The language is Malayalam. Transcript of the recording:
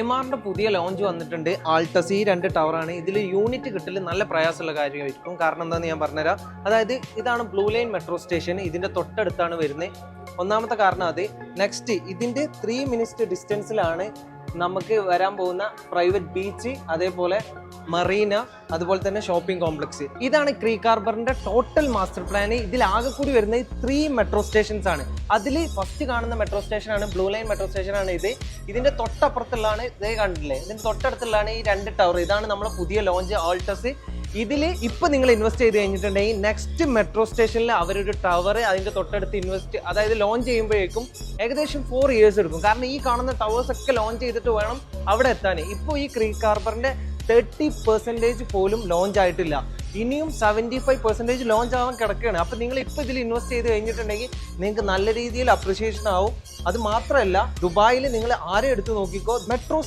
എംആറിന്റെ പുതിയ ലോഞ്ച് വന്നിട്ടുണ്ട്. ആൾട്ടസ് ഈ 2 ടവറാണ്. ഇതിൽ യൂണിറ്റ് കിട്ടൽ നല്ല പ്രയാസമുള്ള കാര്യമായിരിക്കും. കാരണം എന്താണെന്ന് ഞാൻ പറഞ്ഞുതരാം. അതായത് ഇതാണ് ബ്ലൂ ലൈൻ മെട്രോ സ്റ്റേഷൻ, ഇതിന്റെ തൊട്ടടുത്താണ് വരുന്നത്. ഒന്നാമത്തെ കാരണം അത്. നെക്സ്റ്റ് ഇതിന്റെ 3 മിനിറ്റ് ഡിസ്റ്റൻസിലാണ് നമുക്ക് വരാൻ പോകുന്ന പ്രൈവറ്റ് ബീച്ച്, അതേപോലെ മറീന, അതുപോലെ തന്നെ ഷോപ്പിംഗ് കോംപ്ലക്സ്. ഇതാണ് ക്രീക്ക് ഹാർബറിന്റെ ടോട്ടൽ മാസ്റ്റർ പ്ലാൻ. ഇതിൽ ആകെ കൂടി വരുന്നത് 3 മെട്രോ സ്റ്റേഷൻസ് ആണ്. അതിൽ ഫസ്റ്റ് കാണുന്ന മെട്രോ സ്റ്റേഷൻ ആണ് ബ്ലൂ ലൈൻ മെട്രോ സ്റ്റേഷൻ ആണ് ഇത്. ഇതിന്റെ തൊട്ടപ്പുറത്തുള്ളതാണ്, ഇതേ കണ്ടില്ലേ, ഇതിന്റെ തൊട്ടടുത്തുള്ളതാണ് ഈ 2 ടവർ. ഇതാണ് നമ്മുടെ പുതിയ ലോഞ്ച് ആൾട്ടസ്. ഇതിൽ ഇപ്പൊ നിങ്ങൾ ഇൻവെസ്റ്റ് ചെയ്ത് കഴിഞ്ഞിട്ടുണ്ടെങ്കിൽ നെക്സ്റ്റ് മെട്രോ സ്റ്റേഷനിൽ അവരൊരു ടവർ അതിന്റെ തൊട്ടടുത്ത് അതായത് ലോഞ്ച് ചെയ്യുമ്പോഴേക്കും ഏകദേശം 4 ഇയേഴ്സ് എടുക്കും. കാരണം ഈ കാണുന്ന ടവേഴ്സ് ഒക്കെ ലോഞ്ച് ചെയ്തിട്ട് വേണം അവിടെ എത്താൻ. ഇപ്പോൾ ഈ ക്രീക്ക് ഹാർബറിന്റെ 30% പോലും ലോഞ്ച് ആയിട്ടില്ല. ഇനിയും 75% ലോഞ്ച് ആവാൻ കിടക്കുകയാണ്. അപ്പൊ നിങ്ങൾ ഇപ്പൊ ഇതിൽ ഇൻവെസ്റ്റ് ചെയ്ത് കഴിഞ്ഞിട്ടുണ്ടെങ്കിൽ നിങ്ങൾക്ക് നല്ല രീതിയിൽ അപ്രിസിയേഷൻ ആവും. അത് മാത്രമല്ല, ദുബായിൽ നിങ്ങൾ ആരെ എടുത്ത് നോക്കിക്കോ, മെട്രോ